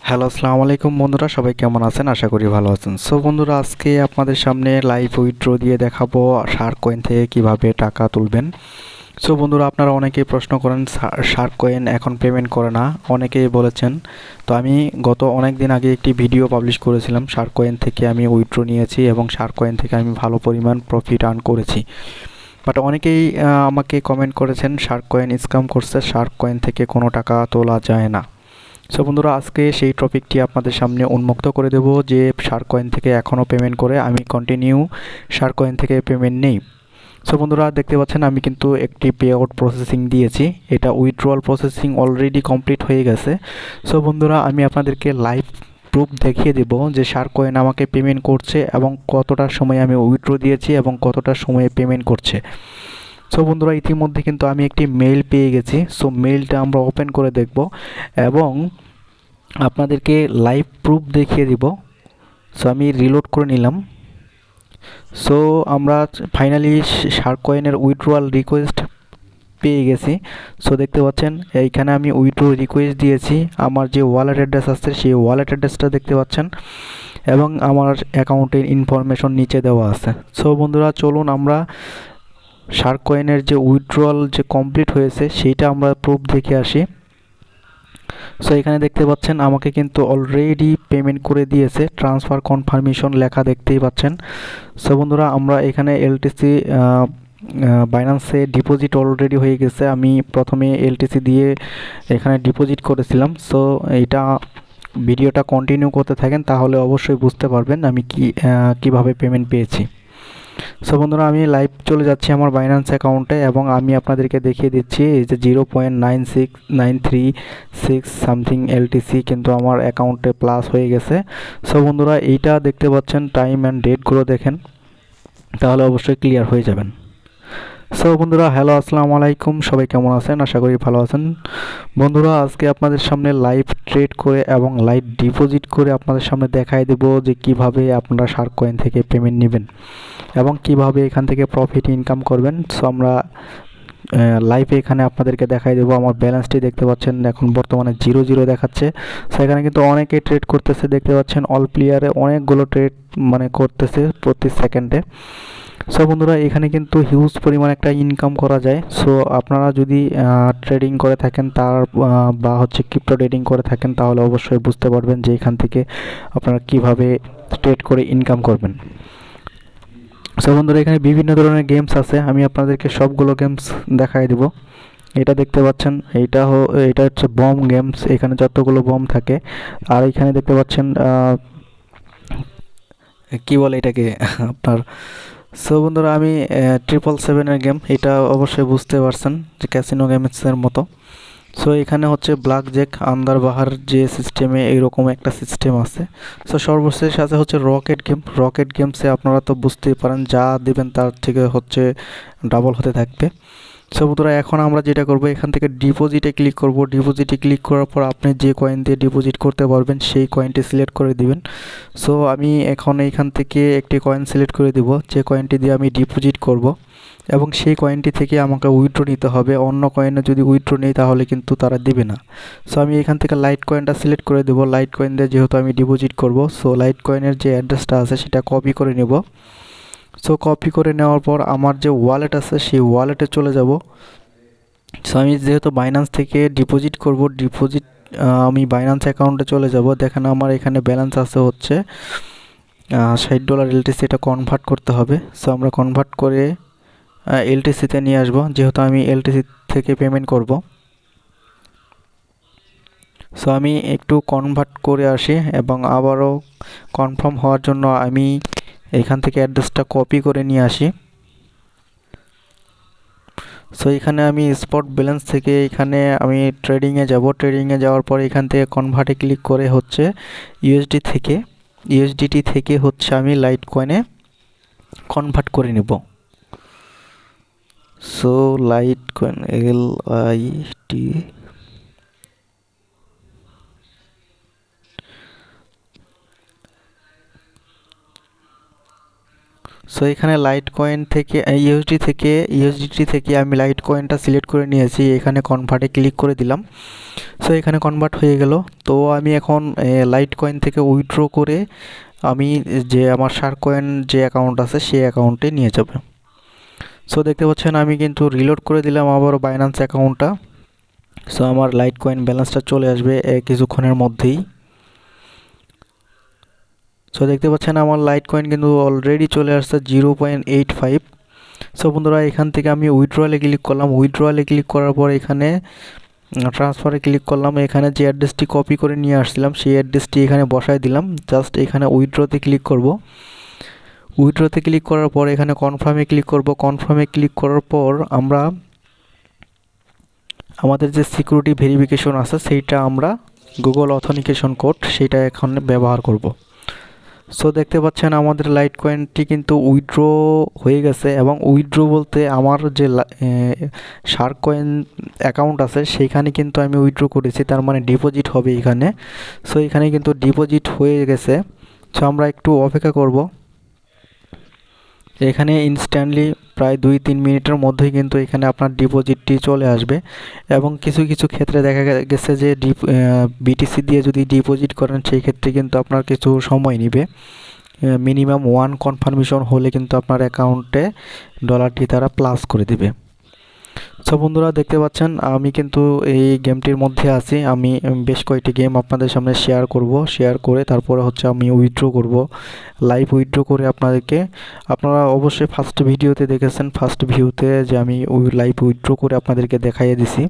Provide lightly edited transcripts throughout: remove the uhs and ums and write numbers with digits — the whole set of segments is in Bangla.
হ্যালো, আসসালামু আলাইকুম বন্ধুরা, সবাই কেমন আছেন? আশা করি ভালো আছেন। সো বন্ধুরা, আজকে আপনাদের সামনে লাইভ উইথড্র দিয়ে দেখাবো শার্ককয়েন থেকে কিভাবে টাকা তুলবেন। সো বন্ধুরা, আপনারা অনেকেই প্রশ্ন করেন শার্ককয়েন এখন পেমেন্ট করে না, অনেকেই বলেছেন। তো আমি গত অনেক দিন আগে একটি ভিডিও পাবলিশ করেছিলাম, শার্ককয়েন থেকে আমি উইথড্র নিয়েছি এবং শার্ককয়েন থেকে আমি ভালো পরিমাণ প্রফিট আর্ন করেছি। বাট অনেকেই আমাকে কমেন্ট করেছেন শার্ককয়েন স্ক্যাম করছে, শার্ককয়েন থেকে কোনো টাকা তোলা যায় না। সো বন্ধুরা, আজকে সেই টপিকটি আপনাদের সামনে উন্মুক্ত করে দেব যে শার্ককয়েন থেকে এখনও পেমেন্ট করে আমি কন্টিনিউ শার্ককয়েন থেকে পেমেন্ট নেই। সো বন্ধুরা, দেখতে পাচ্ছেন আমি কিন্তু একটি পে আউট প্রসেসিং দিয়েছি, এটা উইথড্রয়াল প্রসেসিং অলরেডি কমপ্লিট হয়ে গেছে। সো বন্ধুরা, আমি আপনাদেরকে লাইভ প্রুফ দেখিয়ে দেব যে শার্ককয়েন আমাকে পেমেন্ট করছে এবং কতটা সময় আমি উইথড্র দিয়েছি এবং কতটা সময়ে পেমেন্ট করছে। সো বন্ধুরা, ইতিমধ্যে কিন্তু আমি একটি মেইল পেয়ে গেছি। সো মেইলটা আমরা ওপেন করে দেখব এবং আপনাদেরকে লাইভ প্রুফ দেখিয়ে দিব। সো আমি রিলোড করে নিলাম। সো আমরা ফাইনালি শার্ককয়েনের উইথড্রয়াল রিকোয়েস্ট পেয়ে গেছি। সো দেখতে পাচ্ছেন এইখানে আমি উইথড্র রিকোয়েস্ট দিয়েছি, আমার যে ওয়ালেট অ্যাড্রেস আছে সেই ওয়ালেট অ্যাড্রেসটা দেখতে পাচ্ছেন এবং আমার অ্যাকাউন্টের ইনফরমেশন নিচে দেওয়া আছে। সো বন্ধুরা, চলুন আমরা শার্ককয়েনের যে উইথড্রয়াল যে কমপ্লিট হয়েছে সেইটা আমরা প্রুফ দেখে আসি। সো এখানে দেখতে পাচ্ছেন আমাকে কিন্তু অলরেডি পেমেন্ট করে দিয়েছে, ট্রান্সফার কনফার্মেশন লেখা দেখতেই পাচ্ছেন। সো বন্ধুরা, আমরা এখানে এলটিসি বাইন্যান্সে ডিপোজিট অলরেডি হয়ে গেছে। আমি প্রথমে এলটিসি দিয়ে এখানে ডিপোজিট করেছিলাম। সো এইটা ভিডিওটা কন্টিনিউ করতে থাকেন, তাহলে অবশ্যই বুঝতে পারবেন আমি কিভাবে পেমেন্ট পেয়েছি। সো বন্ধুরা, আমি লাইভ চলে যাচ্ছি আমার বাইন্যান্স অ্যাকাউন্টে এবং আমি আপনাদেরকে দেখিয়ে দিচ্ছি এই যে 0.96936 সামথিং এলটিসি কিন্তু আমার অ্যাকাউন্টে প্লাস হয়ে গেছে। সো বন্ধুরা, এইটা দেখতে পাচ্ছেন, টাইম অ্যান্ড ডেটগুলো দেখেন, তাহলে অবশ্যই ক্লিয়ার হয়ে যাবেন। সো বন্ধুরা, হ্যালো, আসসালামু আলাইকুম, সবাই কেমন আছেন? আশা করি ভালো আছেন। বন্ধুরা, আজকে আপনাদের সামনে লাইভ ট্রেড করে এবং লাইভ ডিপোজিট করে আপনাদের সামনে দেখাই দেব যে কিভাবে আপনারা শার্ককয়েন থেকে পেমেন্ট নেবেন এবং কিভাবে এখান থেকে প্রফিট ইনকাম করবেন। সো আমরা লাইভে এখানে আপনাদেরকে দেখাই দেবো। আমার ব্যালেন্সটি দেখতে পাচ্ছেন এখন বর্তমানে 0 দেখাচ্ছে। সেখানে কিন্তু অনেকে ট্রেড করতেছে, দেখতে পাচ্ছেন অল প্লেয়ারে অনেকগুলো ট্রেড করতেছে প্রতি সেকেন্ডে। সো বন্ধুরা, এখানে কিন্তু হিউজ পরিমাণ একটা ইনকাম করা যায়। সো আপনারা যদি ট্রেডিং করে থাকেন বা হচ্ছে ক্রিপ্টো ট্রেডিং করে থাকেন, তাহলে অবশ্যই বুঝতে পারবেন যে এখান থেকে আপনারা কিভাবে ট্রেড করে ইনকাম করবেন। সো বন্ধুরা, এখানে বিভিন্ন ধরনের গেমস আছে, আমি আপনাদেরকে সবগুলো গেমস দেখাই দিব। এটা দেখতে পাচ্ছেন, এটা হচ্ছে বম গেমস, এখানে যতগুলো বম থাকে। আর এখানে দেখতে পাচ্ছেন কি বলে এটাকে আপনার। সো বন্ধুরা, আমি 777-এর গেম, এটা অবশ্যই বুঝতে পারছেন যে ক্যাসিনো গেমসের মতো। সো এখানে হচ্ছে ব্ল্যাক জ্যাক আন্দার বাহার যে সিস্টেমে এইরকম একটা সিস্টেম আছে। সো সর্বশেষ আছে হচ্ছে রকেট গেমসে আপনারা তো বুঝতেই পারেন, যা দিবেন তার থেকে হচ্ছে ডাবল হতে থাকবে। সো বন্ধুরা, এখন আমরা যেটা করব, এখান থেকে ডিপোজিটে ক্লিক করব। ডিপোজিটে ক্লিক করার পর আপনি যে কয়েন দিয়ে ডিপোজিট করতে পারবেন সেই কয়েনটি সিলেক্ট করে দিবেন। সো আমি এখন এইখান থেকে একটি কয়েন সিলেক্ট করে দিব যে কয়েনটি দিয়ে আমি ডিপোজিট করব এবং সেই কয়েনটি থেকে আমাকে উইথড্র নিতে হবে। অন্য কয়েনে যদি উইথড্র নিই তাহলে কিন্তু তারা দিবে না। সো আমি এখান থেকে লাইট কয়েনটা সিলেক্ট করে দেবো। লাইট কয়েন দিয়ে যেহেতু আমি ডিপোজিট করব, সো লাইট কয়েনের যে অ্যাড্রেসটা আছে সেটা কপি করে নেব। সো কপি করে নেওয়ার পর আমার যে ওয়ালেট আছে সেই ওয়ালেটে চলে যাব। সো আমি যেহেতু বাইন্যান্স থেকে ডিপোজিট করব, আমি বাইন্যান্স অ্যাকাউন্টে চলে যাব। দেখেন আমার এখানে ব্যালেন্স আছে হচ্ছে $60 এলটিসি, এটা কনভার্ট করতে হবে। সো আমরা কনভার্ট করে এলটিসিতে নিয়ে আসব, যেহেতু আমি এলটিসি থেকে পেমেন্ট করব। সো আমি একটু কনভার্ট করে আসি এবং আবারও কনফার্ম হওয়ার জন্য আমি এখান থেকে অ্যাড্রেসটা কপি করে নিয়ে আসি। সো এখানে আমি স্পট ব্যালেন্স থেকে এখানে আমি ট্রেডিংয়ে যাব। ট্রেডিংয়ে যাওয়ার পর এখান থেকে কনভার্টে ক্লিক করে হচ্ছে ইউএসডিটি থেকে হচ্ছে আমি লাইট কয়েনে কনভার্ট করে নেব। So light coin LIT, so so এখানে লাইট কয়েন থেকে ইউএসডিটি থেকে আমি লাইট কয়েনটা সিলেক্ট করে নিয়েছি, এখানে কনভার্টে ক্লিক করে দিলাম। সো এখানে কনভার্ট হয়ে গেল। তো আমি এখন লাইট কয়েন থেকে উইথড্র করে আমি যে আমার শারকয়েন যে অ্যাকাউন্ট আছে সেই অ্যাকাউন্টে নিয়ে যাবে। সো দেখতে পাচ্ছেন আমি কিন্তু রিলোড করে দিলাম আবারও বাইন্যান্স অ্যাকাউন্টটা। সো আমার লাইট কয়েন ব্যালেন্সটা চলে আসবে কিছুক্ষণের মধ্যেই। সো দেখতে পাচ্ছেন আমার লাইট কয়েন কিন্তু অলরেডি চলে আসছে 0.85। সো বন্ধুরা এখান থেকে আমি উইথড্রয়ালে ক্লিক করলাম। উইথড্রয়ালে ক্লিক করার পর এখানে ট্রান্সফারে ক্লিক করলাম। এখানে যে অ্যাড্রেসটি কপি করে নিয়ে আসছিলাম সেই অ্যাড্রেসটি এখানে বসায় দিলাম। জাস্ট এখানে উইথড্রতে ক্লিক করব। উইথড্রতে ক্লিক করার পর এখানে কনফার্মে ক্লিক করব। কনফার্মে ক্লিক করার পর আমরা আমাদের যে সিকিউরিটি ভেরিফিকেশন আছে সেইটা আমরা গুগল অথেন্টিকেশন কোড সেটা এখন ব্যবহার করব। সো দেখতে পাচ্ছেন আমাদের লাইট কয়েনটি কিন্তু উইথড্র হয়ে গেছে, এবং উইথড্র বলতে আমার যে শার্ক কয়েন অ্যাকাউন্ট আছে সেইখানে কিন্তু আমি উইথড্র করেছি, তার মানে ডিপোজিট হবে এখানে। সো এখানে কিন্তু ডিপোজিট হয়ে গেছে। সো আমরা একটু অপেক্ষা করব। এখানে ইনস্ট্যান্টলি প্রায় 2-3 মিনিটের মধ্যেই কিন্তু এখানে আপনার ডিপোজিটটি চলে আসবে। এবং কিছু কিছু ক্ষেত্রে দেখা গেছে যে বিটিসি দিয়ে যদি ডিপোজিট করেন সেই ক্ষেত্রে কিন্তু আপনার কিছু সময় নেবে। মিনিমাম 1 কনফার্মেশন হলে কিন্তু আপনার অ্যাকাউন্টে ডলারটি তারা প্লাস করে দেবে। সো বন্ধুরা দেখতে পাচ্ছেন আমি কিন্তু এই গেমটির মধ্যে আছি। আমি বেশ কয়েকটি গেম আপনাদের সামনে শেয়ার করব। শেয়ার করে তারপরে হচ্ছে আমি উইথড্র করব, লাইভ উইথড্র করে আপনারা অবশ্যই ফার্স্ট ভিডিওতে দেখেছেন, ফার্স্ট ভিউতে যে আমি লাইভ উইথড্র করে আপনাদেরকে দেখাইয়ে দিছি।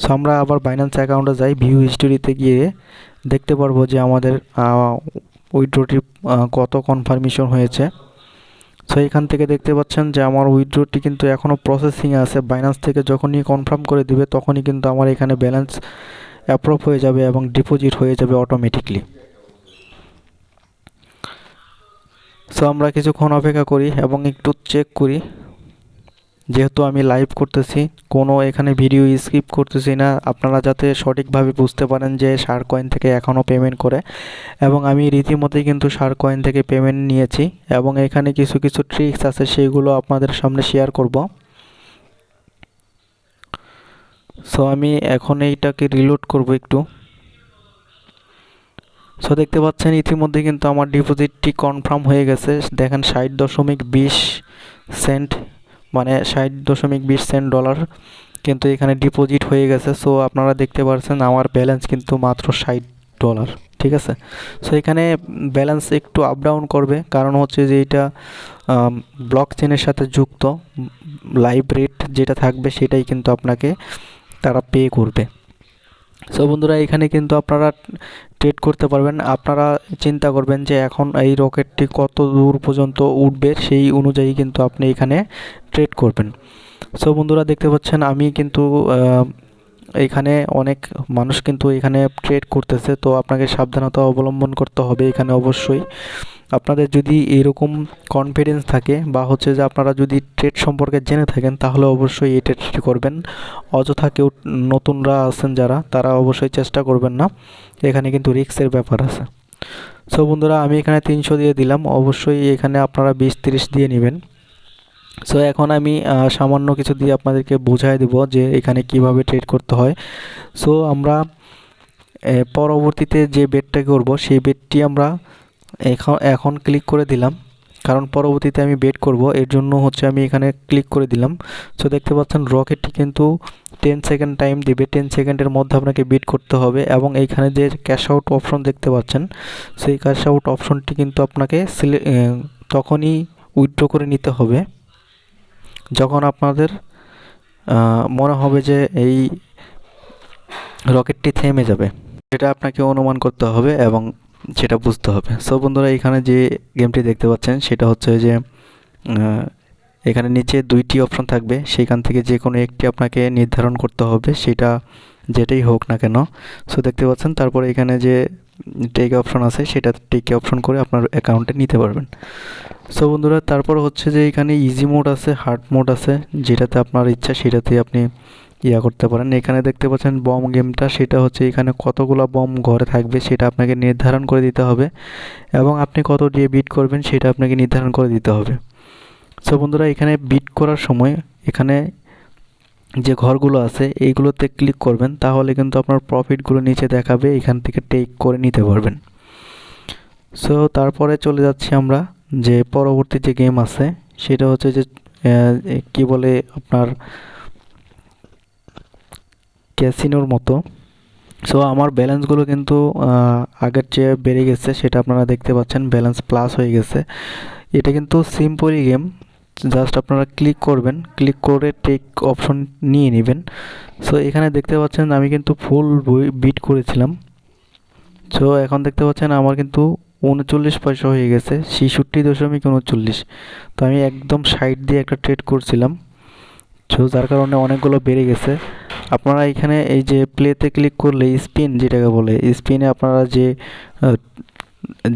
সো আমরা আবার বাইন্যান্স অ্যাকাউন্টে যাই। ভিউ হিস্টোরিতে গিয়ে দেখতে পারবো যে আমাদের উইথড্রটি কত কনফার্মেশন হয়েছে। সো এখান থেকে দেখতে পাচ্ছেন যে আমার উইথড্রটি কিন্তু এখনও প্রসেসিংয়ে আছে। বাইন্যান্স থেকে যখনই কনফার্ম করে দিবে তখনই কিন্তু আমার এখানে ব্যালেন্স অ্যাপ্রুভ হয়ে যাবে এবং ডিপোজিট হয়ে যাবে অটোমেটিকলি। সো আমরা কিছুক্ষণ অপেক্ষা করি এবং একটু চেক করি। যেহেতু আমি লাইভ করতেছি, কোনো এখানে ভিডিও স্কিপ করতেছি না, আপনারা যাতে সঠিকভাবে বুঝতে পারেন যে শারকয়েন থেকে এখনও পেমেন্ট করে। এবং আমি রীতিমতোই কিন্তু শারকয়েন থেকে পেমেন্ট নিয়েছি, এবং এখানে কিছু কিছু ট্রিক্স আছে সেইগুলো আপনাদের সামনে শেয়ার করব। সো আমি এখন এইটাকে রিলোড করব একটু। সো দেখতে পাচ্ছেন ইতিমধ্যে কিন্তু আমার ডিপোজিটটি কনফার্ম হয়ে গেছে। দেখেন 60.20 সেন্ট, মানে 60.20 সেন্ট ডলার কিন্তু এখানে ডিপোজিট হয়ে গেছে। সো আপনারা দেখতে পাচ্ছেন আমার ব্যালেন্স কিন্তু মাত্র $60। ঠিক আছে। সো এখানে ব্যালেন্স একটু আপ ডাউন করবে, কারণ হচ্ছে যে এটা ব্লক চেনের সাথে যুক্ত। লাইভ রেট যেটা থাকবে সেটাই কিন্তু আপনাকে তারা পে করবে। সো বন্ধুরা এখানে কিন্তু আপনারা ট্রেড করতে পারবেন। আপনারা চিন্তা করবেন যে এখন এই রকেটটি কত দূর পর্যন্ত উঠবে, সেই অনুযায়ী কিন্তু আপনি এখানে ট্রেড করবেন। সো বন্ধুরা দেখতে পাচ্ছেন আমি কিন্তু এখানে অনেক মানুষ কিন্তু এখানে ট্রেড করতেছে। তো আপনাকে সাবধানতা অবলম্বন করতে হবে এখানে অবশ্যই। আপনাদের যদি এরকম কনফিডেন্স থাকে বা হচ্ছে যে আপনারা যদি ট্রেড সম্পর্কে জেনে থাকেন তাহলে অবশ্যই এই ট্রেডটি করবেন। অযথা কেউ নতুনরা আছেন যারা, তারা অবশ্যই চেষ্টা করবেন না, এখানে কিন্তু রিস্কের ব্যাপার আছে। সো বন্ধুরা আমি এখানে 300 দিয়ে দিলাম, অবশ্যই এখানে আপনারা 20-30 দিয়ে নেবেন। সো এখন আমি সামান্য কিছু দিয়ে আপনাদেরকে বোঝাই দেব যে এখানে কিভাবে ট্রেড করতে হয়। সো আমরা পরবর্তীতে যে বেটটা করব সেই বেটটি আমরা এখন ক্লিক করে দিলাম, কারণ পরবর্তীতে আমি বেট করব, এর জন্য হচ্ছে আমি এখানে ক্লিক করে দিলাম। সো দেখতে পাচ্ছেন রকেটটি কিন্তু 10 সেকেন্ড টাইম দিবে। 10 সেকেন্ডের মধ্যে আপনাকে বিট করতে হবে, এবং এইখানে যে ক্যাশ আউট অপশন দেখতে পাচ্ছেন সেই ক্যাশ আউট অপশনটি কিন্তু আপনাকে তখনই উইথড্র করে নিতে হবে যখন আপনাদের মনে হবে যে এই রকেটটি থেমে যাবে। এটা আপনাকে অনুমান করতে হবে এবং সেটা বুঝতে হবে। সো বন্ধুরা এখানে যে গেমটি দেখতে পাচ্ছেন সেটা হচ্ছে যে এখানে নিচে 2টি অপশন থাকবে, সেখান থেকে যে কোনো একটি আপনাকে নির্ধারণ করতে হবে, সেটা যেটাই হোক না কেন। সো দেখতে পাচ্ছেন তারপরে এখানে যে টেক অপশন আছে সেটা টেকে অপশন করে আপনার অ্যাকাউন্টে নিতে পারবেন। সো বন্ধুরা তারপর হচ্ছে যে এখানে ইজি মোড আছে, হার্ড মোড আছে, যেটাতে আপনার ইচ্ছা সেটাতে আপনি করতে পারেন। এখানে দেখতে পাচ্ছেন বম গেমটা, সেটা হচ্ছে এখানে কতগুলো বম ঘরে থাকবে সেটা আপনাকে নির্ধারণ করে দিতে হবে, এবং আপনি কত দিয়ে বিট করবেন সেটা আপনাকে নির্ধারণ করে দিতে হবে। সো বন্ধুরা এখানে বিট করার সময় এখানে যে ঘরগুলো আছে এইগুলোতে ক্লিক করবেন, তাহলে কিন্তু আপনার প্রফিটগুলো নিচে দেখাবে, এখান থেকে টেক করে নিতে পারবেন। সো তারপরে চলে যাচ্ছি আমরা যে পরবর্তী যে গেম আছে সেটা হচ্ছে যে কি বলে আপনার ক্যাসিনোর মতো। সো আমার ব্যালেন্সগুলো কিন্তু আগের চেয়ে বেড়ে গেছে, সেটা আপনারা দেখতে পাচ্ছেন, ব্যালেন্স প্লাস হয়ে গেছে। এটা কিন্তু সিম্পলই গেম, জাস্ট আপনারা ক্লিক করবেন, ক্লিক করে টেক অপশন নিয়ে নেবেন। সো এখানে দেখতে পাচ্ছেন আমি কিন্তু ফুল বিট করেছিলাম। সো এখন দেখতে পাচ্ছেন আমার কিন্তু 39 পয়সা হয়ে গেছে, 66.39। তো আমি একদম সাইড দিয়ে একটা ট্রেড করছিলাম, সো যার কারণে অনেকগুলো বেড়ে গেছে। আপনারা এখানে এই যে প্লেতে ক্লিক করলে স্পিন যেটাকে বলে, স্পিনে আপনারা যে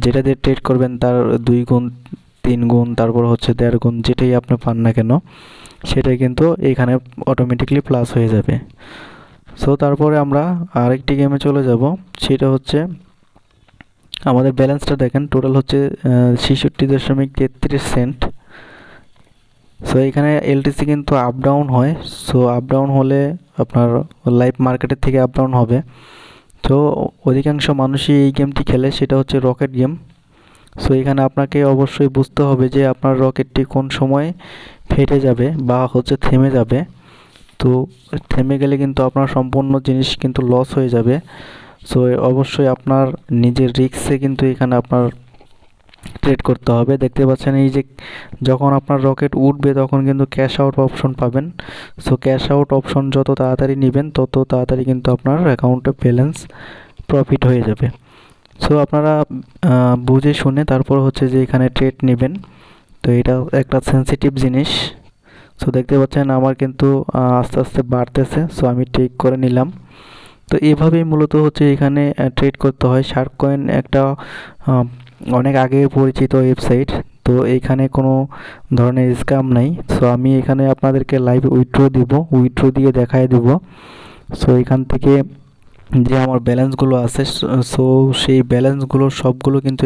যেটা দিয়ে ট্রেড করবেন তার 2 গুণ 3 গুণ তারপর হচ্ছে 1.5 গুণ, যেটাই আপনি পান না কেন সেটাই কিন্তু এখানে অটোমেটিকলি প্লাস হয়ে যাবে। সো তারপরে আমরা আরেকটি গেমে চলে যাব, সেটা হচ্ছে আমাদের ব্যালেন্সটা দেখেন, টোটাল হচ্ছে 66.33 সেন্ট। সো এখানে এলটিসি কিন্তু আপ ডাউন হয়, সো আপ ডাউন হলে আপনার লাইভ মার্কেটের থেকে আপ ডাউন হবে। তো অধিকাংশ মানুষই এই গেমটি খেলে, সেটা হচ্ছে রকেট গেম। সো এখানে আপনাকে অবশ্যই বুঝতে হবে যে আপনার রকেটটি কোন সময় ফেটে যাবে বা হচ্ছে থেমে যাবে। তো থেমে গেলে কিন্তু আপনার সম্পূর্ণ জিনিস কিন্তু লস হয়ে যাবে। সো অবশ্যই আপনার নিজের রিস্কে কিন্তু এখানে আপনার ট্রেড করতে হবে। দেখতে পাচ্ছেন এই যে যখন আপনার রকেট উঠবে তখন কিন্তু ক্যাশ আউট অপশন পাবেন। সো ক্যাশ আউট অপশন যত তাড়াতাড়ি নেবেন তত তাড়াতাড়ি কিন্তু আপনার অ্যাকাউন্টে ব্যালেন্স প্রফিট হয়ে যাবে। সো আপনারা বুঝে শুনে তারপর হচ্ছে যে এখানে ট্রেড নেবেন। তো এটা একটা সেন্সিটিভ জিনিস। সো দেখতে পাচ্ছেন আমার কিন্তু আস্তে আস্তে বাড়তেছে, সো আমি টেক করে নিলাম। তো এভাবেই মূলত হচ্ছে এখানে ট্রেড করতে হয়। শার্ককয়েন একটা অনেক আগে পরিচিত ওয়েবসাইট, তো এইখানে কোনো ধরনের স্ক্যাম নাই। সো আমি এখানে আপনাদেরকে লাইভ উইথড্র দিয়ে দেখায় দেব। সো এখান থেকে যে আমার ব্যালেন্সগুলো আছে, সো সেই ব্যালেন্সগুলো সবগুলো কিন্তু